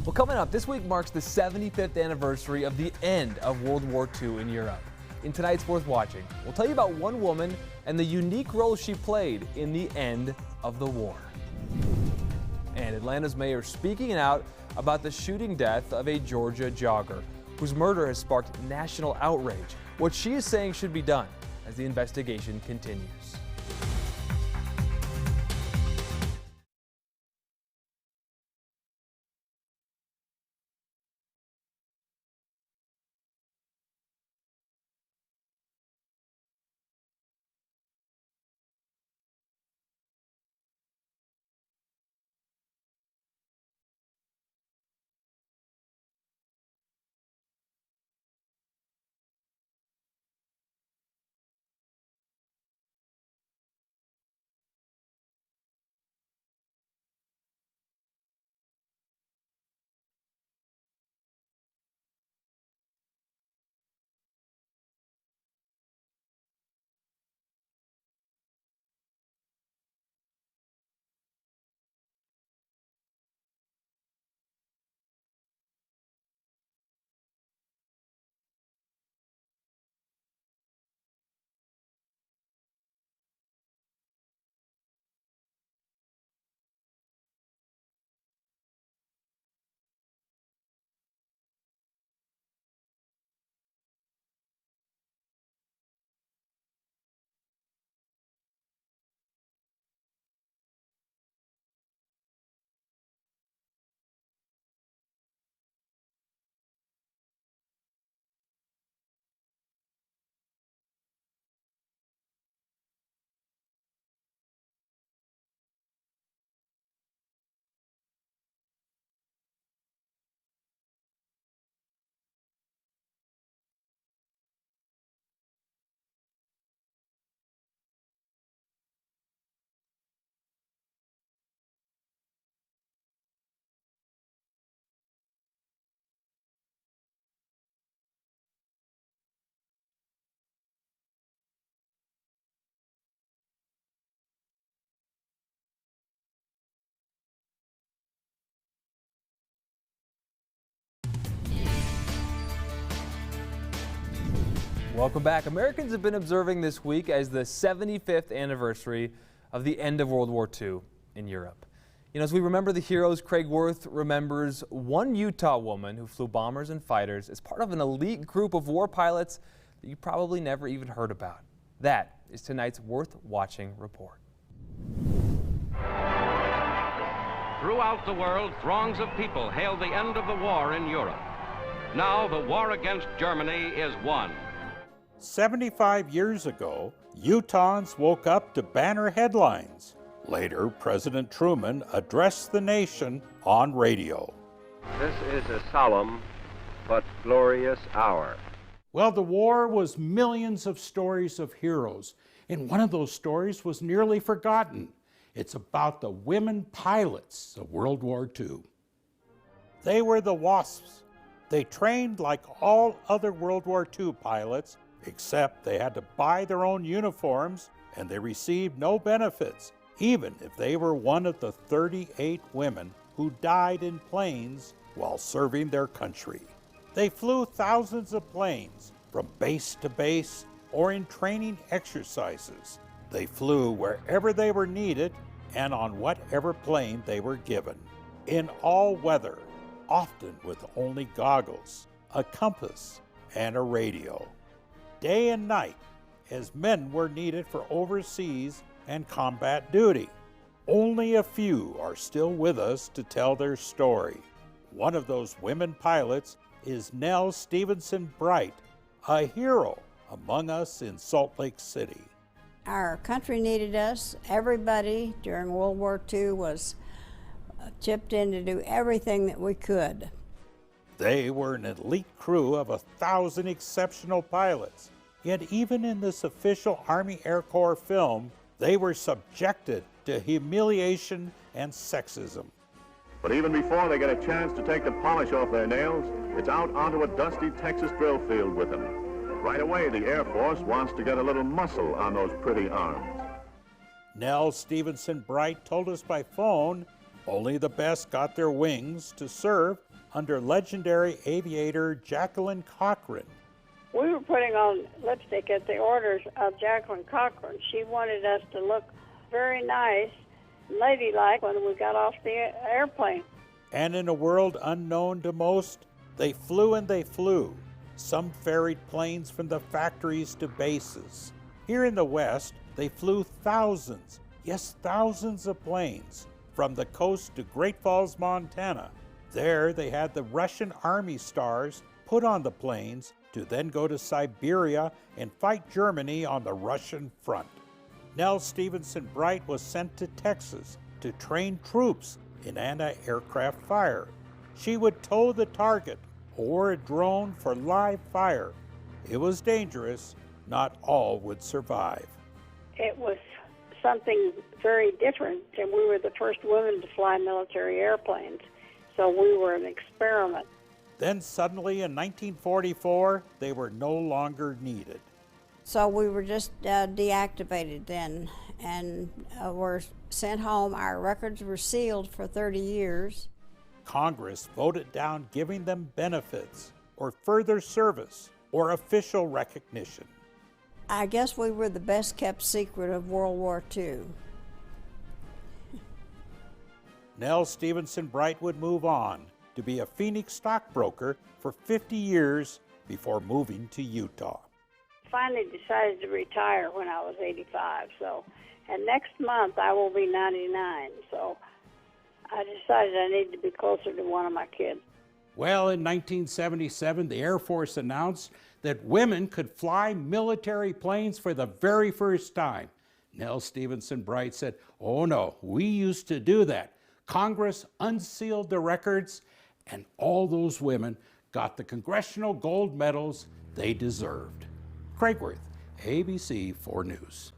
Well, coming up, this week marks the 75th anniversary of the end of World War II in Europe. In tonight's Worth Watching, we'll tell you about one woman and the unique role she played in the end of the war. And Atlanta's mayor speaking out about the shooting death of a Georgia jogger, whose murder has sparked national outrage. What she is saying should be done as the investigation continues. Welcome back. Americans have been observing this week as the 75th anniversary of the end of World War II in Europe. You know, as we remember the heroes, Craig Worth remembers one Utah woman who flew bombers and fighters as part of an elite group of war pilots that you probably never even heard about. That is tonight's Worth Watching report. Throughout the world, throngs of people hail the end of the war in Europe. Now the war against Germany is won. 75 years ago, Utahns woke up to banner headlines. Later, President Truman addressed the nation on radio. This is a solemn but glorious hour. Well, the war was millions of stories of heroes, and one of those stories was nearly forgotten. It's about the women pilots of World War II. They were the Wasps. They trained like all other World War II pilots, except they had to buy their own uniforms and they received no benefits, even if they were one of the 38 women who died in planes while serving their country. They flew thousands of planes from base to base or in training exercises. They flew wherever they were needed and on whatever plane they were given, in all weather, often with only goggles, a compass, and a radio. Day and night, as men were needed for overseas and combat duty. Only a few are still with us to tell their story. One of those women pilots is Nell Stevenson Bright, a hero among us in Salt Lake City. Our country needed us. Everybody during World War II was chipped in to do everything that we could. They were an elite crew of 1,000 exceptional pilots. Yet even in this official Army Air Corps film, they were subjected to humiliation and sexism. But even before they get a chance to take the polish off their nails, it's out onto a dusty Texas drill field with them. Right away, the Air Force wants to get a little muscle on those pretty arms. Nell Stevenson Bright told us by phone, only the best got their wings to serve under legendary aviator Jacqueline Cochran. We were putting on lipstick at the orders of Jacqueline Cochran. She wanted us to look very nice, ladylike when we got off the airplane. And in a world unknown to most, they flew and they flew. Some ferried planes from the factories to bases. Here in the West, they flew thousands, yes, thousands of planes from the coast to Great Falls, Montana. There they had the Russian Army stars put on the planes to then go to Siberia and fight Germany on the Russian front. Nell Stevenson Bright was sent to Texas to train troops in anti-aircraft fire. She would tow the target or a drone for live fire. It was dangerous. Not all would survive. It was something very different, and we were the first women to fly military airplanes, so we were an experiment. Then suddenly in 1944, they were no longer needed. So we were just deactivated then and were sent home. Our records were sealed for 30 years. Congress voted down giving them benefits or further service or official recognition. I guess we were the best kept secret of World War II. Nell Stevenson Bright would move on to be a Phoenix stockbroker for 50 years before moving to Utah. Finally decided to retire when I was 85, and next month I will be 99, so I decided I needed to be closer to one of my kids. Well, in 1977, the Air Force announced that women could fly military planes for the very first time. Nell Stevenson Bright said, "Oh no, we used to do that." Congress unsealed the records, and all those women got the congressional gold medals they deserved. Craig Worth, ABC 4 News.